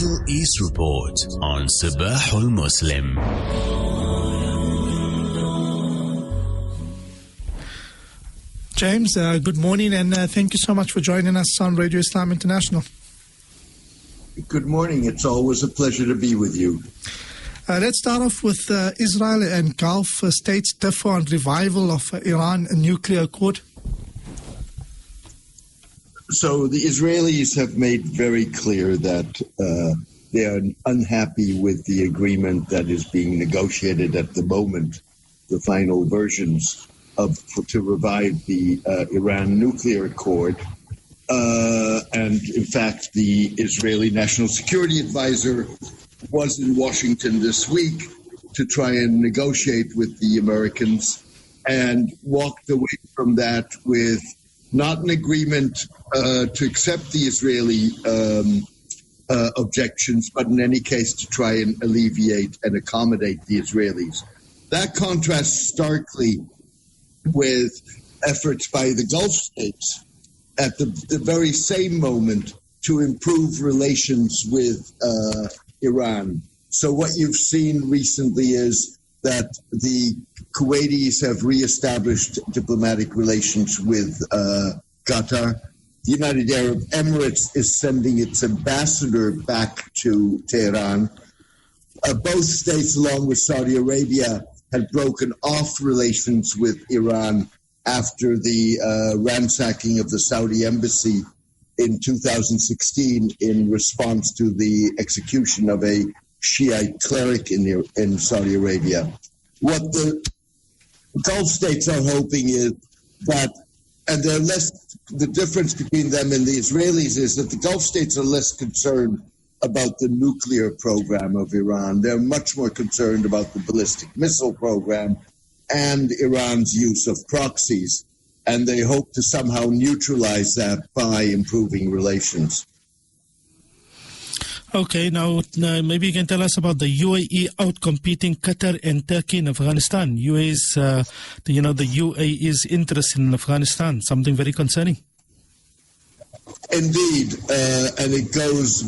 Middle East Report on Sabahul Muslim. James, good morning, and thank you so much for joining us on Radio Islam International. Good morning. It's always a pleasure to be with you. Let's start off with Israel and Gulf states differ on revival of Iran nuclear accord. So the Israelis have made very clear that they are unhappy with the agreement that is being negotiated at the moment, the final versions to revive the Iran nuclear accord. And in fact, the Israeli National Security Advisor was in Washington this week to try and negotiate with the Americans, and walked away from that with not an agreement to accept the Israeli objections, but in any case to try and alleviate and accommodate the Israelis. That contrasts starkly with efforts by the Gulf states at the very same moment to improve relations with Iran. So what you've seen recently is that the Kuwaitis have reestablished diplomatic relations with Qatar. The United Arab Emirates is sending its ambassador back to Tehran. Both states, along with Saudi Arabia, had broken off relations with Iran after the ransacking of the Saudi embassy in 2016 in response to the execution of a Shiite cleric in Saudi Arabia. What the Gulf states are hoping is that, and the difference between them and the Israelis is that the Gulf states are less concerned about the nuclear program of Iran. They're much more concerned about the ballistic missile program and Iran's use of proxies. And they hope to somehow neutralize that by improving relations. Okay, now maybe you can tell us about the UAE outcompeting Qatar and Turkey in Afghanistan. the UAE's interest in Afghanistan, something very concerning. Indeed, and it goes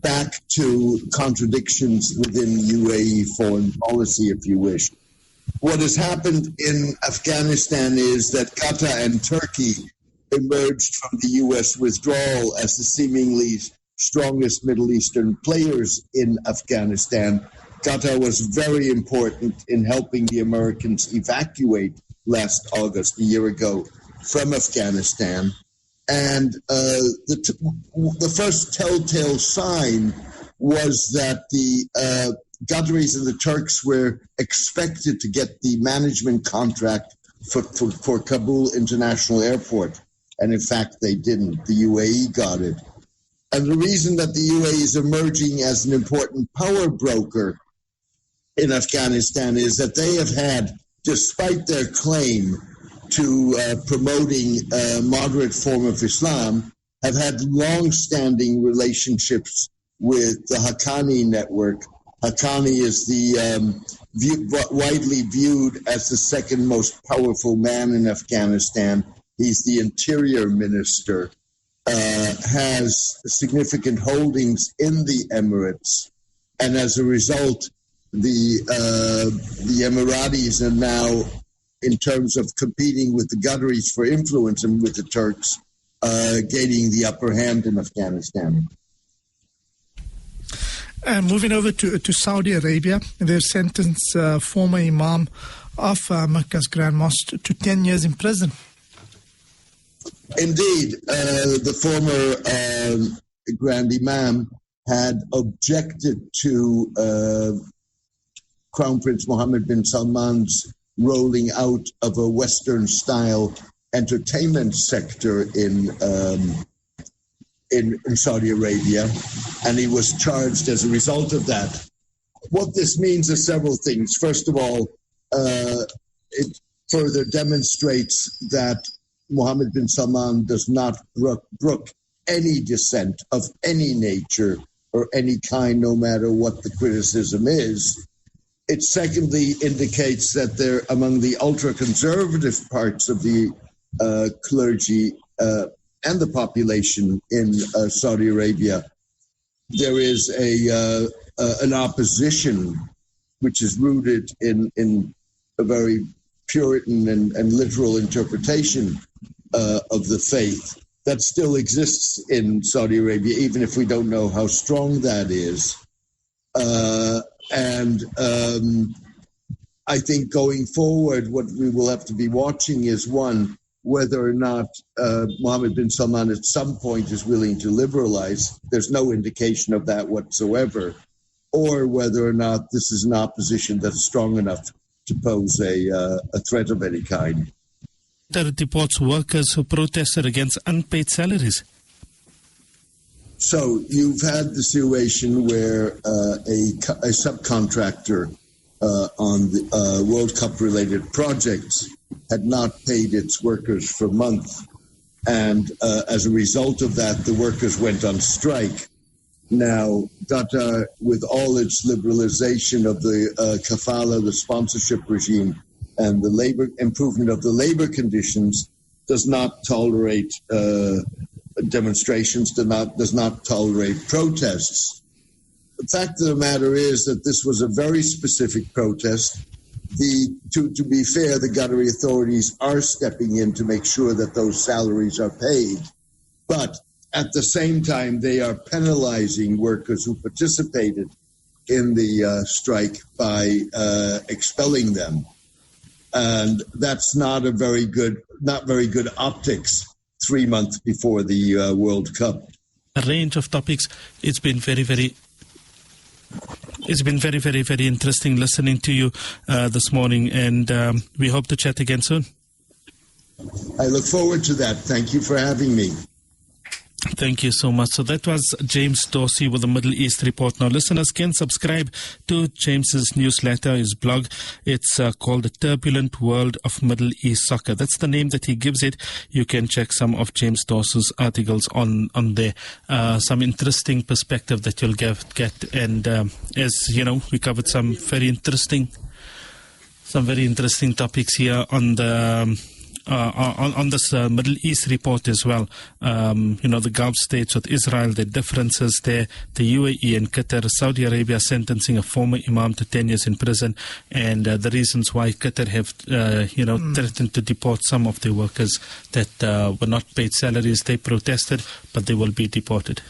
back to contradictions within UAE foreign policy, if you wish. What has happened in Afghanistan is that Qatar and Turkey emerged from the U.S. withdrawal as the seemingly strongest Middle Eastern players in Afghanistan. Qatar was very important in helping the Americans evacuate last August, a year ago, from Afghanistan. And the first telltale sign was that the Qataris and the Turks were expected to get the management contract for Kabul International Airport. And in fact, they didn't. The UAE got it. And the reason that the UAE is emerging as an important power broker in Afghanistan is that they have had, despite their claim to promoting a moderate form of Islam, have had long-standing relationships with the Haqqani network. Haqqani is widely viewed as the second most powerful man in Afghanistan. He's the interior minister, has significant holdings in the Emirates, and as a result, the Emiratis are now, in terms of competing with the Qataris for influence and with the Turks, gaining the upper hand in Afghanistan. Moving over to Saudi Arabia, they've sentenced former Imam of Mecca's Grand Mosque to 10 years in prison. Indeed, the former Grand Imam had objected to Crown Prince Mohammed bin Salman's rolling out of a Western-style entertainment sector in Saudi Arabia, and he was charged as a result of that. What this means is several things. First of all, it further demonstrates that Mohammed bin Salman does not brook any dissent of any nature or any kind, no matter what the criticism is. It secondly indicates that they're among the ultra-conservative parts of the clergy and the population in Saudi Arabia. there is an opposition which is rooted in a very Puritan and literal interpretation of the faith that still exists in Saudi Arabia, even if we don't know how strong that is. I think going forward, what we will have to be watching is, one, whether or not Mohammed bin Salman at some point is willing to liberalize. There's no indication of that whatsoever. Or whether or not this is an opposition that's strong enough to pose a threat of any kind. Qatar deports workers who protested against unpaid salaries. So you've had the situation where a subcontractor on the World Cup-related projects had not paid its workers for months. And as a result of that, the workers went on strike. Now, Qatar, with all its liberalization of the kafala, the sponsorship regime, and the labor improvement of the labor conditions, does not tolerate demonstrations, does not tolerate protests. The fact of the matter is that this was a very specific protest. To be fair, the Qatari authorities are stepping in to make sure that those salaries are paid. But at the same time, they are penalizing workers who participated in the strike by expelling them. And that's not very good optics 3 months before the World Cup. A range of topics. It's been very, very interesting listening to you this morning, and we hope to chat again soon. I look forward to that. Thank you for having me. Thank you so much. So that was James Dorsey with the Middle East Report. Now, listeners can subscribe to James's newsletter, his blog. It's called The Turbulent World of Middle East Soccer. That's the name that he gives it. You can check some of James Dorsey's articles on there. Some interesting perspective that you'll get. And as you know, we covered some very interesting topics here on the on this Middle East report as well. The Gulf states with Israel, the differences there, the UAE and Qatar, Saudi Arabia sentencing a former imam to 10 years in prison, and the reasons why Qatar have, threatened to deport some of their workers that were not paid salaries. They protested, but they will be deported.